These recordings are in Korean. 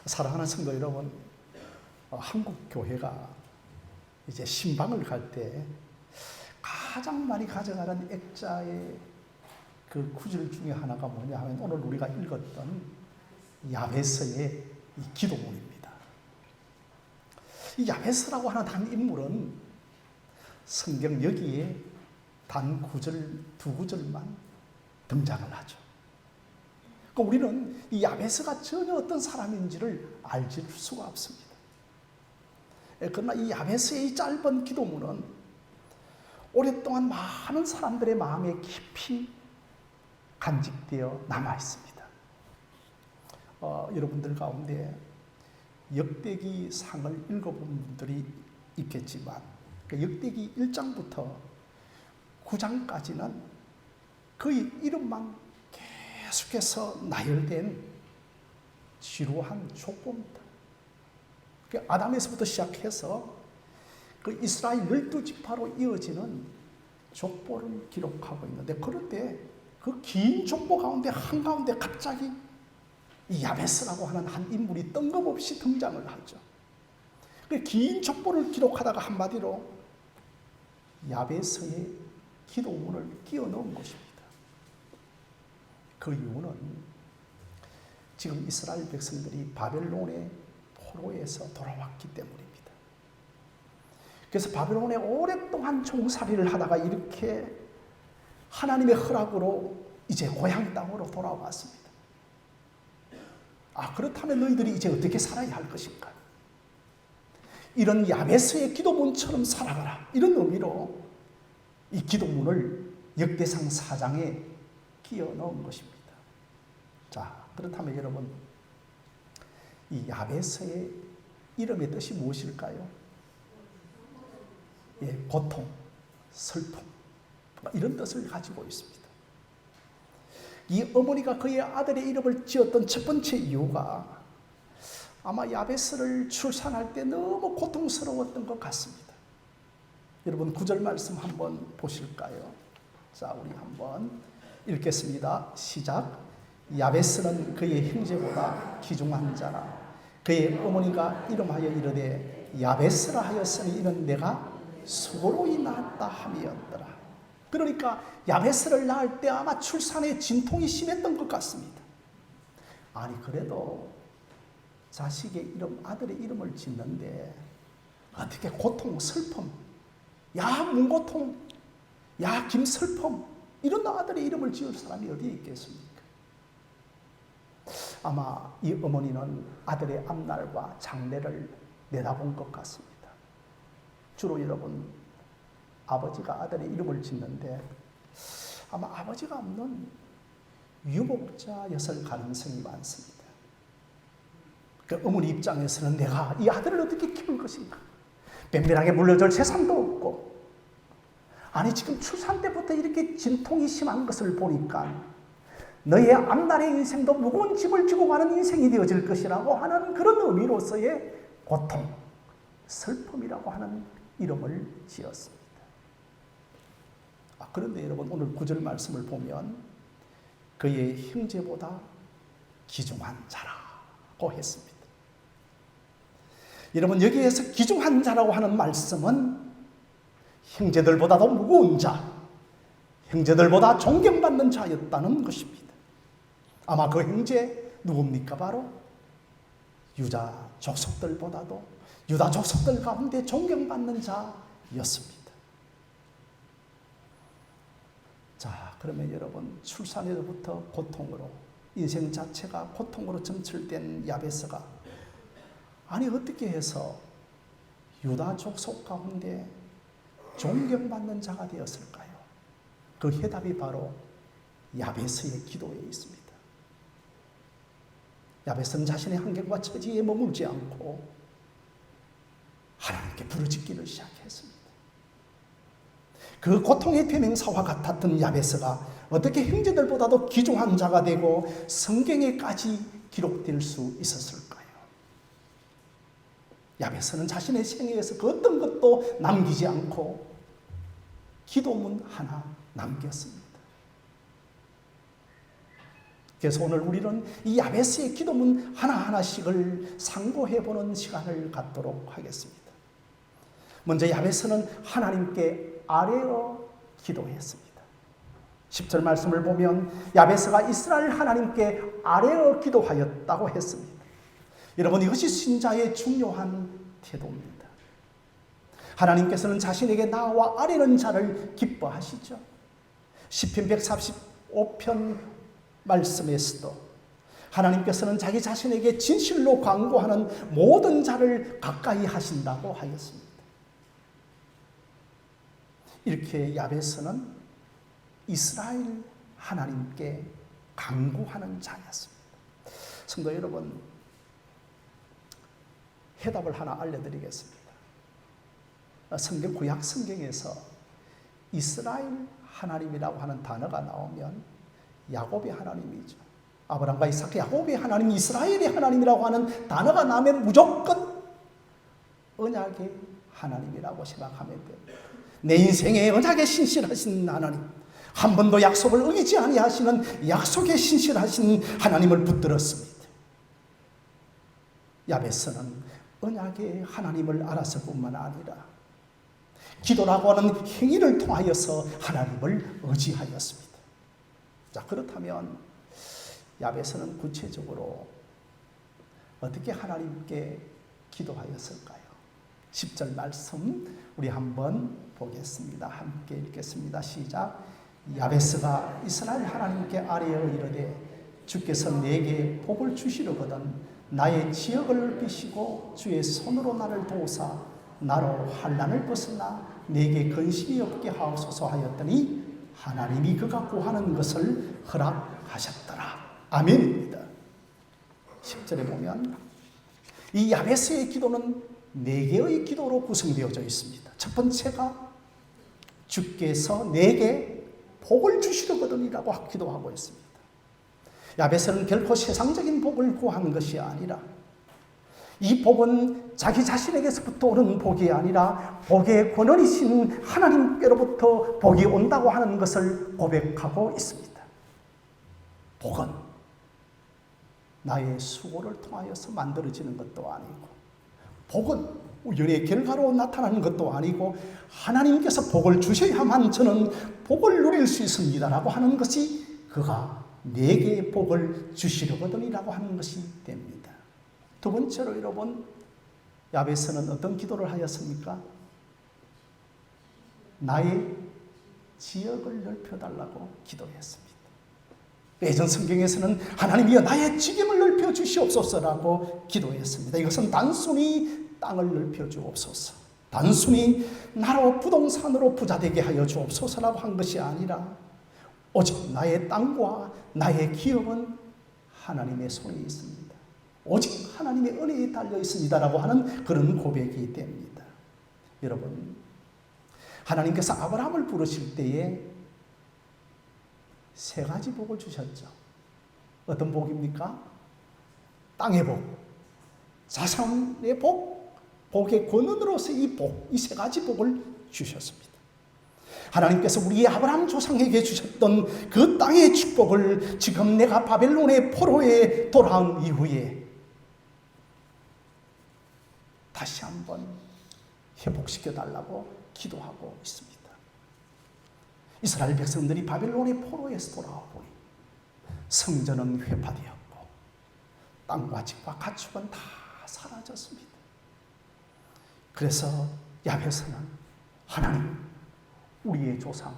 사랑하는 성도 여러분, 한국 교회가 이제 신방을 갈 때 가장 많이 가져가는 액자의 그 구절 중에 하나가 뭐냐 하면 오늘 우리가 읽었던 야베스의 이 기도문입니다. 이 야베스라고 하는 한 인물은 성경 여기에 단 두 구절만 등장을 하죠. 그러니까 우리는 이 야베스가 전혀 어떤 사람인지를 알질 수가 없습니다. 그러나 이 야베스의 이 짧은 기도문은 오랫동안 많은 사람들의 마음에 깊이 간직되어 남아 있습니다. 여러분들 가운데 역대기 상을 읽어본 분들이 있겠지만 역대기 1장부터 9장까지는 그의 이름만 계속해서 나열된 지루한 족보입니다. 아담에서부터 시작해서 그 이스라엘 12지파로 이어지는 족보를 기록하고 있는데, 그런데 그 긴 족보 가운데 한가운데 갑자기 이 야베스라고 하는 한 인물이 뜬금없이 등장을 하죠. 그 긴 족보를 기록하다가 한마디로 야베스의 기도문을 끼워 넣은 것입니다. 그 이유는 지금 이스라엘 백성들이 바벨론의 포로에서 돌아왔기 때문입니다. 그래서 바벨론에 오랫동안 종살이를 하다가 이렇게 하나님의 허락으로 이제 고향 땅으로 돌아왔습니다. 그렇다면 너희들이 이제 어떻게 살아야 할 것인가? 이런 야베스의 기도문처럼 살아가라, 이런 의미로 이 기도문을 역대상 4장에 끼워 넣은 것입니다. 자, 그렇다면 여러분, 이 야베스의 이름의 뜻이 무엇일까요? 고통, 슬픔, 이런 뜻을 가지고 있습니다. 이 어머니가 그의 아들의 이름을 지었던 첫 번째 이유가 아마 야베스를 출산할 때 너무 고통스러웠던 것 같습니다. 여러분 9절 말씀 한번 보실까요? 자, 우리 한번 읽겠습니다. 시작. 야베스는 그의 형제보다 귀중한 자라. 그의 어머니가 이름하여 이르되 야베스라 하였으니 이는 내가 수고로이 낳았다 함이었더라. 그러니까 야베스를 낳을 때 아마 출산에 진통이 심했던 것 같습니다. 아니 그래도 자식의 이름, 아들의 이름을 짓는데 어떻게 고통, 슬픔, 야 문고통, 야 김슬픔, 이런 아들의 이름을 지을 사람이 어디에 있겠습니까? 아마 이 어머니는 아들의 앞날과 장래를 내다본 것 같습니다. 주로 여러분, 아버지가 아들의 이름을 짓는데 아마 아버지가 없는 유목자였을 가능성이 많습니다. 그 어머니 입장에서는 내가 이 아들을 어떻게 키울 것인가? 뱀뱀하게 물려줄 재산도 없고, 아니 지금 출산 때부터 이렇게 진통이 심한 것을 보니까 너의 앞날의 인생도 무거운 짐을 지고 가는 인생이 되어질 것이라고 하는 그런 의미로서의 고통, 슬픔이라고 하는 이름을 지었습니다. 그런데 여러분 오늘 9절 말씀을 보면 그의 형제보다 귀중한 자라고 했습니다. 여러분 여기에서 귀중한 자라고 하는 말씀은 형제들보다도 무거운 자, 형제들보다 존경받는 자였다는 것입니다. 아마 그 형제 누굽니까? 바로 유다 족속들보다도 유다 족속들 가운데 존경받는 자였습니다. 자, 그러면 여러분 출산에서부터 고통으로, 인생 자체가 고통으로 점철된 야베스가 아니 어떻게 해서 유다 족속 가운데 존경받는 자가 되었을까요? 그 해답이 바로 야베스의 기도에 있습니다. 야베스는 자신의 환경과 처지에 머물지 않고 하나님께 부르짖기를 시작했습니다. 그 고통의 대명사와 같았던 야베스가 어떻게 형제들보다도 귀중한 자가 되고 성경에까지 기록될 수 있었을까요? 야베스는 자신의 생애에서 그 어떤 것도 남기지 않고 기도문 하나 남겼습니다. 그래서 오늘 우리는 이 야베스의 기도문 하나하나씩을 상고해보는 시간을 갖도록 하겠습니다. 먼저 야베스는 하나님께 아뢰어 기도했습니다. 10절 말씀을 보면 야베스가 이스라엘 하나님께 아뢰어 기도하였다고 했습니다. 여러분, 이것이 신자의 중요한 태도입니다. 하나님께서는 자신에게 나와 아뢰는 자를 기뻐하시죠. 시편 145편 말씀에서도 하나님께서는 자기 자신에게 진실로 간구하는 모든 자를 가까이 하신다고 하였습니다. 이렇게 야베스는 이스라엘 하나님께 간구하는 자였습니다. 성도 여러분, 해답을 하나 알려드리겠습니다. 구약 성경에서 이스라엘 하나님이라고 하는 단어가 나오면 야곱의 하나님이죠. 아브라함과 이삭, 야곱의 하나님, 이스라엘의 하나님이라고 하는 단어가 나오면 무조건 언약의 하나님이라고 생각하면 됩니다. 내 인생에 언약에 신실하신 하나님, 한 번도 약속을 어기지 아니하시는 약속에 신실하신 하나님을 붙들었습니다. 야베스는 언약의 하나님을 알았을 뿐만 아니라 기도라고 하는 행위를 통하여서 하나님을 의지하였습니다. 자, 그렇다면 야베스는 구체적으로 어떻게 하나님께 기도하였을까요? 10절 말씀 우리 한번 보겠습니다. 함께 읽겠습니다. 시작. 야베스가 이스라엘 하나님께 아뢰어 이르되 주께서 내게 복을 주시려거든 나의 지역을 넓히시고 주의 손으로 나를 도우사 나로 환난을 벗으나 내게 근심이 없게 하옵소서 하였더니 하나님이 그가 구하는 것을 허락하셨더라. 아멘입니다. 10절에 보면 이 야베스의 기도는 4개의 기도로 구성되어져 있습니다. 첫 번째가 주께서 내게 복을 주시려거든이라고 기도하고 있습니다. 야베스는 결코 세상적인 복을 구한 것이 아니라 이 복은 자기 자신에게서부터 오는 복이 아니라 복의 권원이신 하나님께로부터 복이 온다고 하는 것을 고백하고 있습니다. 복은 나의 수고를 통하여서 만들어지는 것도 아니고 복은 우연의 결과로 나타나는 것도 아니고 하나님께서 복을 주셔야만 저는 복을 누릴 수 있습니다라고 하는 것이 그가 내게 복을 주시려거든이라고 하는 것이 됩니다. 두 번째로 여러분, 야베스는 어떤 기도를 하였습니까? 나의 지역을 넓혀달라고 기도했습니다. 예전 성경에서는 하나님이여 나의 지경을 넓혀 주시옵소서라고 기도했습니다. 이것은 단순히 땅을 넓혀 주옵소서, 단순히 나로 부동산으로 부자되게 하여 주옵소서라고 한 것이 아니라 오직 나의 땅과 나의 기업은 하나님의 손에 있습니다. 오직 하나님의 은혜에 달려 있습니다라고 하는 그런 고백이 됩니다. 여러분, 하나님께서 아브라함을 부르실 때에 3가지 복을 주셨죠. 어떤 복입니까? 땅의 복, 자산의 복, 복의 권원으로서 이 복, 이 3가지 복을 주셨습니다. 하나님께서 우리 아브라함 조상에게 주셨던 그 땅의 축복을 지금 내가 바벨론의 포로에 돌아온 이후에 다시 한번 회복시켜달라고 기도하고 있습니다. 이스라엘 백성들이 바벨론의 포로에서 돌아와 보니 성전은 회파되었고 땅과 집과 가축은 다 사라졌습니다. 그래서 야베스는 하나님, 우리의 조상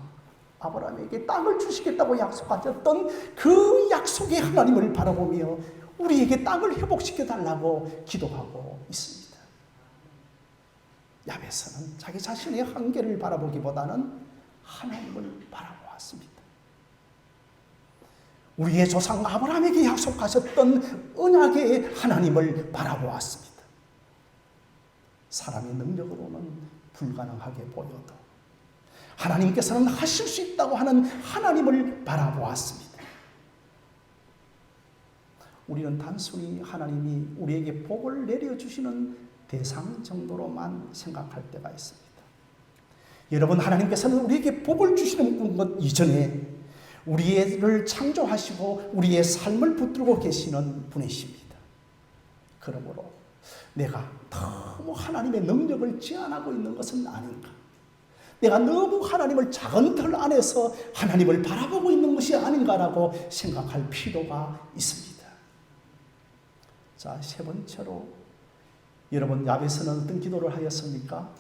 아브라함에게 땅을 주시겠다고 약속하셨던 그 약속의 하나님을 바라보며 우리에게 땅을 회복시켜달라고 기도하고 있습니다. 야베스는 자기 자신의 한계를 바라보기보다는 하나님을 바라보았습니다. 우리의 조상 아브라함에게 약속하셨던 언약의 하나님을 바라보았습니다. 사람의 능력으로는 불가능하게 보여도 하나님께서는 하실 수 있다고 하는 하나님을 바라보았습니다. 우리는 단순히 하나님이 우리에게 복을 내려주시는 대상 정도로만 생각할 때가 있습니다. 여러분, 하나님께서는 우리에게 복을 주시는 것 이전에 우리를 창조하시고 우리의 삶을 붙들고 계시는 분이십니다. 그러므로 내가 너무 하나님의 능력을 제한하고 있는 것은 아닌가? 내가 너무 하나님을 작은 틀 안에서 하나님을 바라보고 있는 것이 아닌가라고 생각할 필요가 있습니다. 자, 세 번째로 여러분 야베스는 어떤 기도를 하였습니까?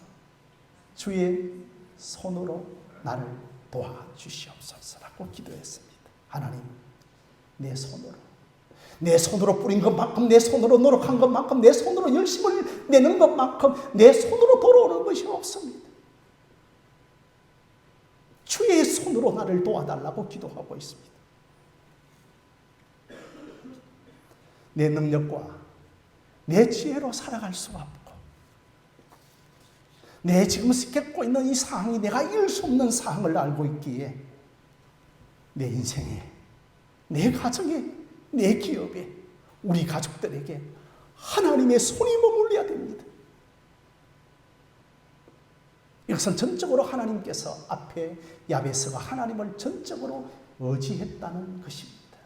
주의 손으로 나를 도와주시옵소서라고 기도했습니다. 하나님, 내 손으로 뿌린 것만큼, 내 손으로 노력한 것만큼, 내 손으로 열심을 내는 것만큼 내 손으로 돌아오는 것이 없습니다. 주의 손으로 나를 도와달라고 기도하고 있습니다. 내 능력과 내 지혜로 살아갈 수가 없고, 내 지금 겪고 있는 이 상황이 내가 이길 수 없는 상황을 알고 있기에 내 인생에, 내 가정에, 내 기업에, 우리 가족들에게 하나님의 손이 머물러야 됩니다. 이것은 전적으로 하나님께서 앞에 야베스가 하나님을 전적으로 의지했다는 것입니다.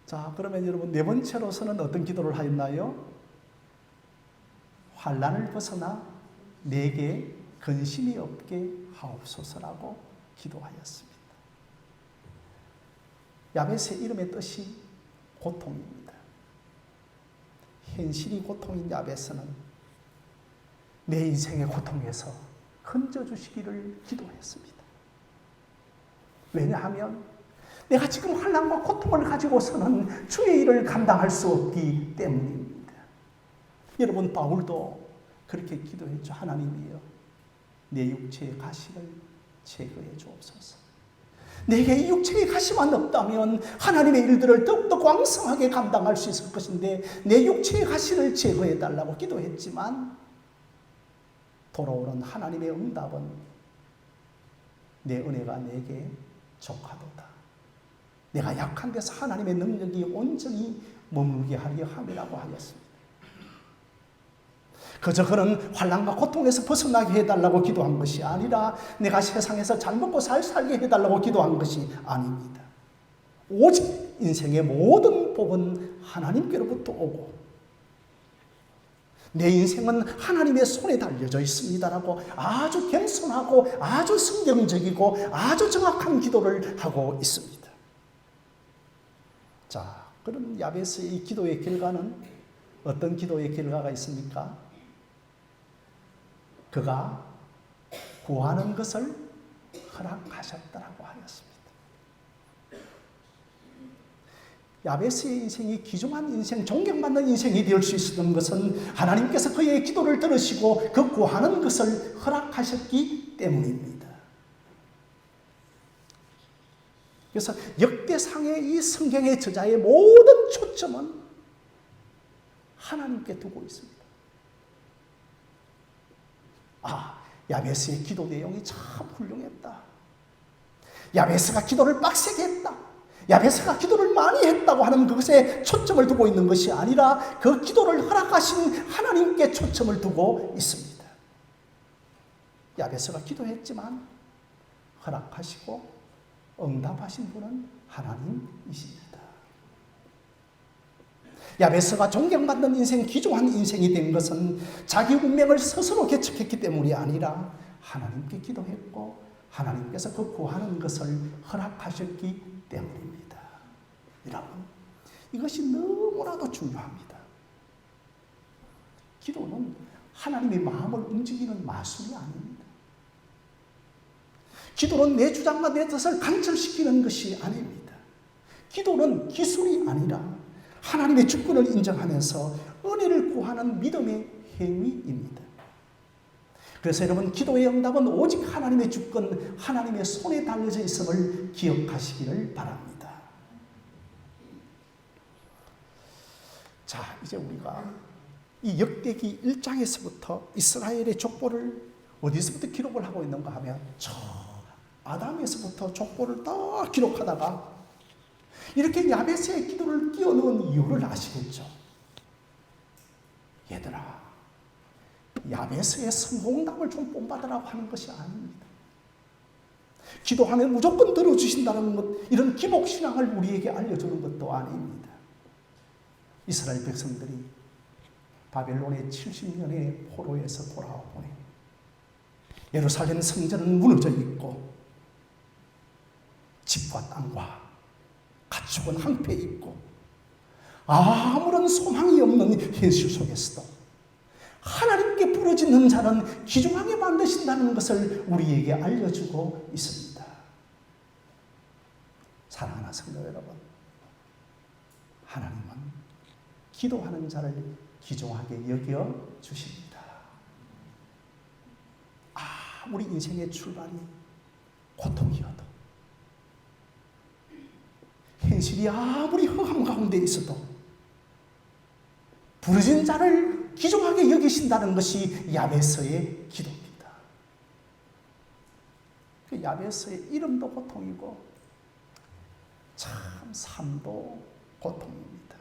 자, 그러면 여러분 네 번째로서는 어떤 기도를 하였나요? 환난을 벗어나 내게 근심이 없게 하옵소서라고 기도하였습니다. 야베스의 이름의 뜻이 고통입니다. 현실이 고통인 야베스는 내 인생의 고통에서 건져주시기를 기도했습니다. 왜냐하면 내가 지금 환난과 고통을 가지고서는 주의 일을 감당할 수 없기 때문입니다. 여러분, 바울도 그렇게 기도했죠. 하나님이여, 내 육체의 가시를 제거해 주옵소서. 내게 이 육체의 가시만 없다면 하나님의 일들을 더욱더 광성하게 감당할 수 있을 것인데 내 육체의 가시를 제거해 달라고 기도했지만 돌아오는 하나님의 응답은 내 은혜가 내게 족하도다. 내가 약한 데서 하나님의 능력이 온전히 머물게 하려 함이라고 하였습니다. 그저 그는 환난과 고통에서 벗어나게 해달라고 기도한 것이 아니라 내가 세상에서 잘 먹고 잘 살게 해달라고 기도한 것이 아닙니다. 오직 인생의 모든 복은 하나님께로부터 오고 내 인생은 하나님의 손에 달려져 있습니다라고 아주 겸손하고 아주 성경적이고 아주 정확한 기도를 하고 있습니다. 자, 그럼 야베스의 기도의 결과는 어떤 기도의 결과가 있습니까? 그가 구하는 것을 허락하셨다라고 하였습니다. 야베스의 인생이 귀중한 인생, 존경받는 인생이 될 수 있었던 것은 하나님께서 그의 기도를 들으시고 그 구하는 것을 허락하셨기 때문입니다. 그래서 역대상의 이 성경의 저자의 모든 초점은 하나님께 두고 있습니다. 아, 야베스의 기도 내용이 참 훌륭했다. 야베스가 기도를 빡세게 했다. 야베스가 기도를 많이 했다고 하는 그것에 초점을 두고 있는 것이 아니라 그 기도를 허락하신 하나님께 초점을 두고 있습니다. 야베스가 기도했지만 허락하시고 응답하신 분은 하나님이십니다. 야베스가 존경받는 인생, 귀중한 인생이 된 것은 자기 운명을 스스로 개척했기 때문이 아니라 하나님께 기도했고 하나님께서 그 구하는 것을 허락하셨기 때문입니다. 여러분, 이것이 너무나도 중요합니다. 기도는 하나님의 마음을 움직이는 마술이 아닙니다. 기도는 내 주장과 내 뜻을 관철시키는 것이 아닙니다. 기도는 기술이 아니라 하나님의 주권을 인정하면서 은혜를 구하는 믿음의 행위입니다. 그래서 여러분, 기도의 응답은 오직 하나님의 주권, 하나님의 손에 달려져 있음을 기억하시기를 바랍니다. 자, 이제 우리가 이 역대기 1장에서부터 이스라엘의 족보를 어디서부터 기록을 하고 있는가 하면 저 아담에서부터 족보를 다 기록하다가 이렇게 야베스의 기도를 끼워 넣은 이유를 아시겠죠? 얘들아, 야베스의 성공담을 좀 본받으라고 하는 것이 아닙니다. 기도하면 무조건 들어주신다는 것, 이런 기복신앙을 우리에게 알려주는 것도 아닙니다. 이스라엘 백성들이 바벨론의 70년의 포로에서 돌아오니 예루살렘 성전은 무너져 있고 집과 땅과 가축은 황폐해 있고 아무런 소망이 없는 현실 속에서도 하나님께 부르짖는 자는 귀중하게 만드신다는 것을 우리에게 알려주고 있습니다. 사랑하는 성도 여러분, 하나님은 기도하는 자를 귀중하게 여겨 주십니다. 우리 인생의 출발이 고통이어도, 현실이 아무리 흑암 가운데 있어도 부르짖는 자를 귀중하게 여기신다는 것이 야베스의 기도입니다. 그 야베스의 이름도 고통이고 참 삶도 고통입니다.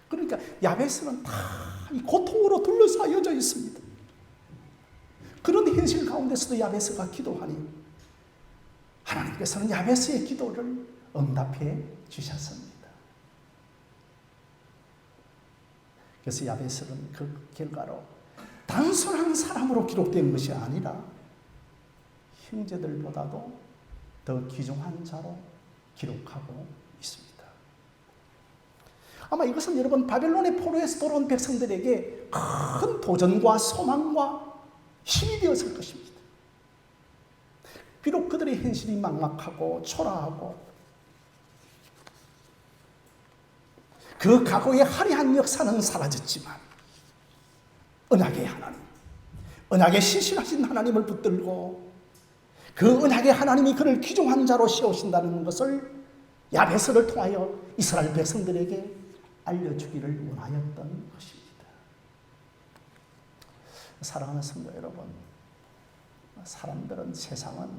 그러니까 야베스는 다 이 고통으로 둘러싸여져 있습니다. 그런 현실 가운데서도 야베스가 기도하니 하나님께서는 야베스의 기도를 응답해 주셨습니다. 그래서 야베스는 그 결과로 단순한 사람으로 기록된 것이 아니라 형제들보다도 더 귀중한 자로 기록하고 있습니다. 아마 이것은 여러분 바벨론의 포로에서 돌아온 백성들에게 큰 도전과 소망과 힘이 되었을 것입니다. 비록 그들의 현실이 막막하고 초라하고 그 과거의 화려한 역사는 사라졌지만 언약의 하나님, 언약의 신실하신 하나님을 붙들고 그 언약의 하나님이 그를 귀중한 자로 세우신다는 것을 야베스를 통하여 이스라엘 백성들에게 알려주기를 원하였던 것입니다. 사랑하는 성도 여러분, 사람들은, 세상은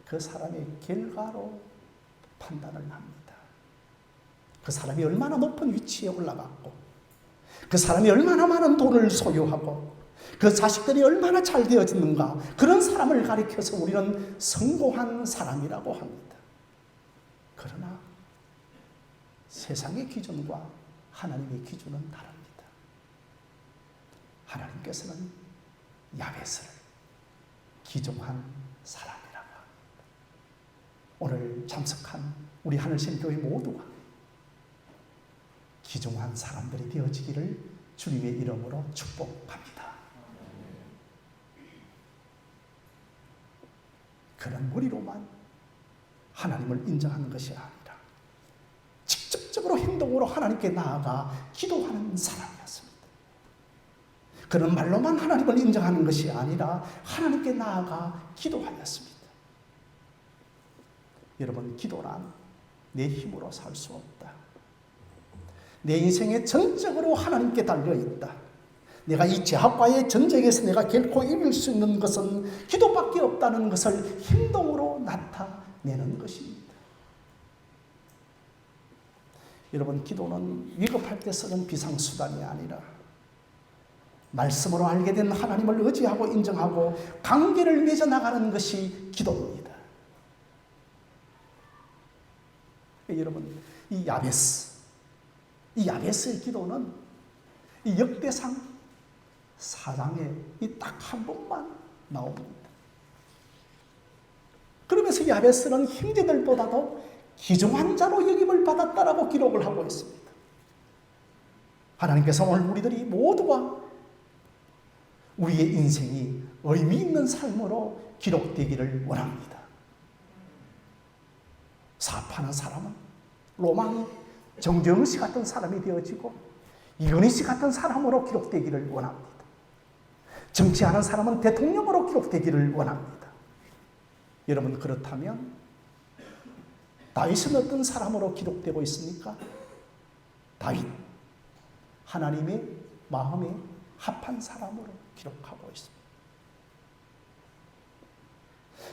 그 사람의 결과로 판단을 합니다. 그 사람이 얼마나 높은 위치에 올라갔고, 그 사람이 얼마나 많은 돈을 소유하고, 그 자식들이 얼마나 잘 되어지는가, 그런 사람을 가리켜서 우리는 성공한 사람이라고 합니다. 그러나 세상의 기준과 하나님의 기준은 다릅니다. 하나님께서는 야베스를 귀중한 사람이라고 합니다. 오늘 참석한 우리 하늘샘교회 모두가 귀중한 사람들이 되어지기를 주님의 이름으로 축복합니다. 그런 무리로만 하나님을 인정하는 것이 아니라 직접적으로 행동으로 하나님께 나아가 기도하는 사람이었습니다. 그런 말로만 하나님을 인정하는 것이 아니라 하나님께 나아가 기도하였습니다. 여러분, 기도란 내 힘으로 살 수 없다. 내 인생에 전적으로 하나님께 달려있다. 내가 이 죄악과의 전쟁에서 내가 결코 이길 수 있는 것은 기도밖에 없다는 것을 행동으로 나타내는 것입니다. 여러분, 기도는 위급할 때 쓰는 비상수단이 아니라 말씀으로 알게 된 하나님을 의지하고 인정하고 관계를 맺어나가는 것이 기도입니다. 여러분, 이 야베스의 기도는 이 역대상 4장에 이 딱 한 번만 나옵니다. 그러면서 야베스는 형제들보다도 귀중한 자로 여김을 받았다라고 기록을 하고 있습니다. 하나님께서 오늘 우리들이 모두가 우리의 인생이 의미 있는 삶으로 기록되기를 원합니다. 사업하는 사람은 로망이 정재영 씨 같은 사람이 되어지고 이건희 씨 같은 사람으로 기록되기를 원합니다. 정치하는 사람은 대통령으로 기록되기를 원합니다. 여러분, 그렇다면 다윗은 어떤 사람으로 기록되고 있습니까? 다윗, 하나님의 마음에 합한 사람으로 기록하고 있습니다.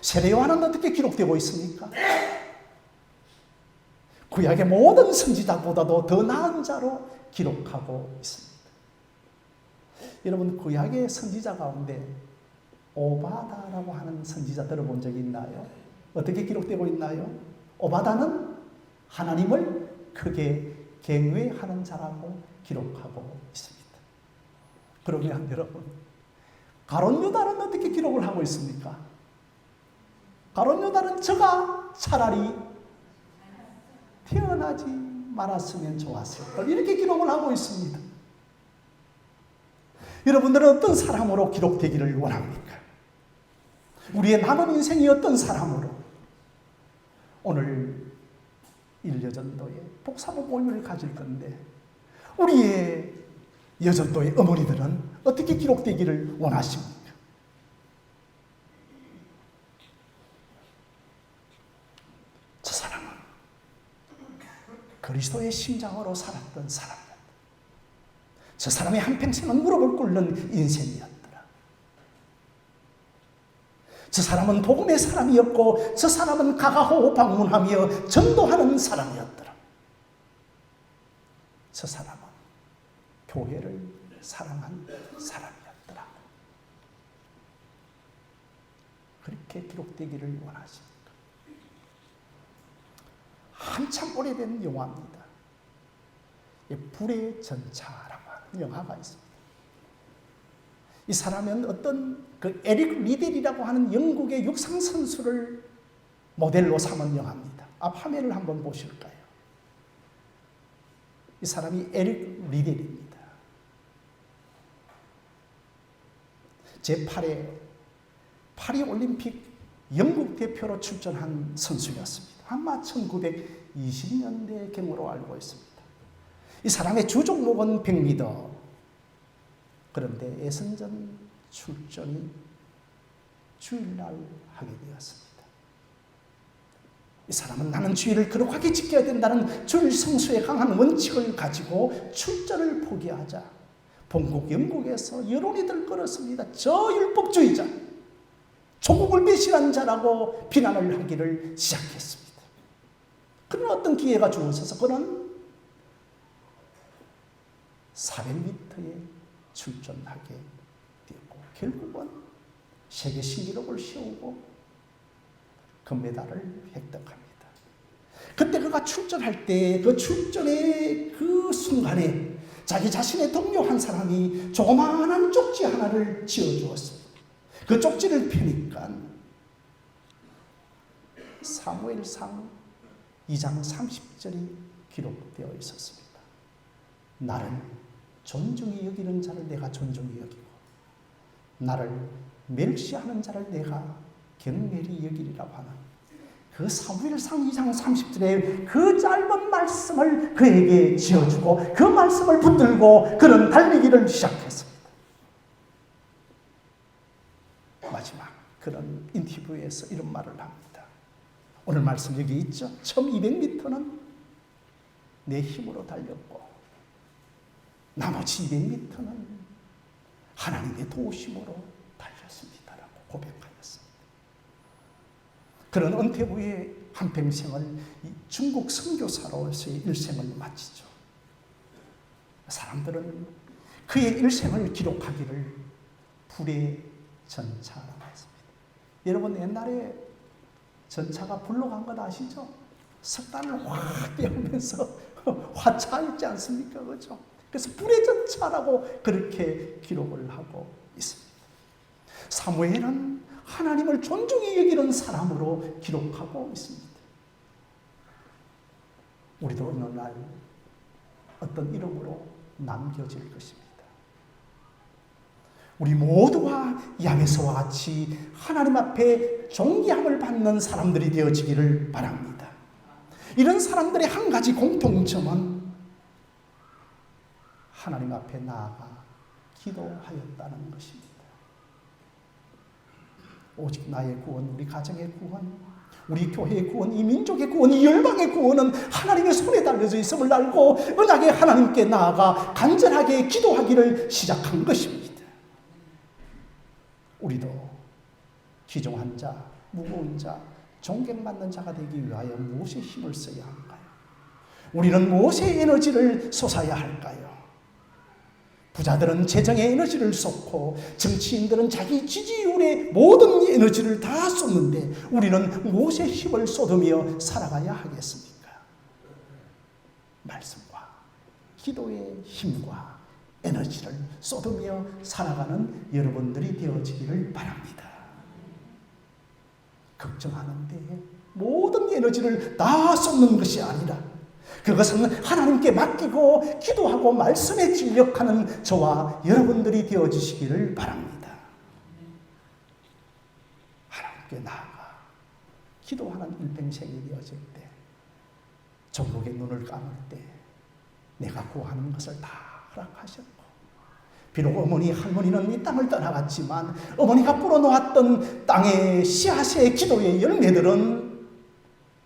세례요한은 어떻게 기록되고 있습니까? 구약의 모든 선지자보다도 더 나은 자로 기록하고 있습니다. 여러분, 구약의 선지자 가운데 오바다라고 하는 선지자 들어본 적이 있나요? 어떻게 기록되고 있나요? 오바다는 하나님을 크게 경외하는 자라고 기록하고 있습니다. 그러면 여러분, 가룟 유다는 어떻게 기록을 하고 있습니까? 가룟 유다는 저가 차라리 태어나지 말았으면 좋았을 걸, 이렇게 기록을 하고 있습니다. 여러분들은 어떤 사람으로 기록되기를 원합니까? 우리의 남은 인생이 어떤 사람으로? 오늘 일여전도에 복사모 모임을 가질 건데 우리의 여전도의 어머니들은 어떻게 기록되기를 원하십니까? 저 사람은 그리스도의 심장으로 살았던 사람이었다. 저 사람의 한평생은 무릎을 꿇는 인생이었더라. 저 사람은 복음의 사람이었고 저 사람은 가가호호 방문하며 전도하는 사람이었더라. 저 사람은 교회를 사랑한 사람이었더라. 그렇게 기록되기를 원하십니까? 한참 오래된 영화입니다. 불의 전차라고 하는 영화가 있습니다. 이 사람은 어떤 에릭 리델이라고 하는 영국의 육상 선수를 모델로 삼은 영화입니다. 앞 화면을 한번 보실까요? 이 사람이 에릭 리델입니다. 제8회 파리 올림픽 영국 대표로 출전한 선수였습니다. 아마 1920년대경으로 알고 있습니다. 이 사람의 주 종목은 100m. 그런데 예선전 출전이 주일날 하게 되었습니다. 이 사람은 나는 주일을 거룩하게 지켜야 된다는 주일 성수의 강한 원칙을 가지고 출전을 포기하자 본국 영국에서 여론이 들끓었습니다. 저 율법주의자, 조국을 배신한 자라고 비난을 하기를 시작했습니다. 그런 어떤 기회가 주어져서 그는 400m에 출전하게 되었고 결국은 세계 신기록을 세우고 금메달을 획득합니다. 그때 그가 출전할 때 그 출전의 그 순간에 자기 자신의 동료 한 사람이 조그마한 쪽지 하나를 지어주었습니다. 그 쪽지를 펴니까 사무엘상 2장 30절이 기록되어 있었습니다. 나를 존중히 여기는 자를 내가 존중히 여기고 나를 멸시하는 자를 내가 경멸히 여기리라고 하는 그 사무엘상 2장 30절에 그 짧은 말씀을 그에게 지어주고 그 말씀을 붙들고 그는 달리기를 시작했습니다. 마지막 그런 인터뷰에서 이런 말을 합니다. 오늘 말씀 여기 있죠. 처음 200m는 내 힘으로 달렸고 나머지 200m는 하나님의 도우심으로 달렸습니다라고 고백하였습니다. 그런 은퇴 후에 한평생을 중국 선교사로서의 일생을 마치죠. 사람들은 그의 일생을 기록하기를 불의 전차라고 했습니다. 여러분 옛날에 전차가 불로 간 것 아시죠? 석탄을 확 떼우면서 화차했지 않습니까? 그렇죠? 그래서 불의 전차라고 그렇게 기록을 하고 있습니다. 사무엘은 하나님을 존중히 여기는 사람으로 기록하고 있습니다. 우리도 어느 날 어떤 이름으로 남겨질 것입니다. 우리 모두가 야베스와 같이 하나님 앞에 존귀함을 받는 사람들이 되어지기를 바랍니다. 이런 사람들의 한 가지 공통점은 하나님 앞에 나아가 기도하였다는 것입니다. 오직 나의 구원, 우리 가정의 구원, 우리 교회의 구원, 이 민족의 구원, 이 열방의 구원은 하나님의 손에 달려져 있음을 알고 은하계 하나님께 나아가 간절하게 기도하기를 시작한 것입니다. 우리도 기종한 자, 무거운 자, 존경받는 자가 되기 위하여 무엇에 힘을 써야 할까요? 우리는 무엇의 에너지를 쏟아야 할까요? 부자들은 재정에 에너지를 쏟고 정치인들은 자기 지지율에 모든 에너지를 다 쏟는데 우리는 무엇에 힘을 쏟으며 살아가야 하겠습니까? 말씀과 기도의 힘과 에너지를 쏟으며 살아가는 여러분들이 되어지기를 바랍니다. 걱정하는데 모든 에너지를 다 쏟는 것이 아니라 그것은 하나님께 맡기고 기도하고 말씀에 진력하는 저와 여러분들이 되어주시기를 바랍니다. 하나님께 나아가 기도하는 일평생이 되어질 때 종국의 눈을 감을 때 내가 구하는 것을 다 허락하셨고 비록 어머니 할머니는 이 땅을 떠나갔지만 어머니가 뿌려놓았던 땅의 씨앗의 기도의 열매들은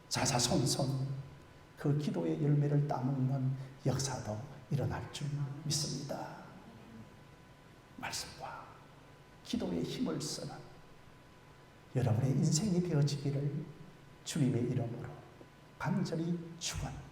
자자손손 그 기도의 열매를 따먹는 역사도 일어날 줄 믿습니다. 말씀과 기도의 힘을 쓰는 여러분의 인생이 되어지기를 주님의 이름으로 간절히 축원합니다.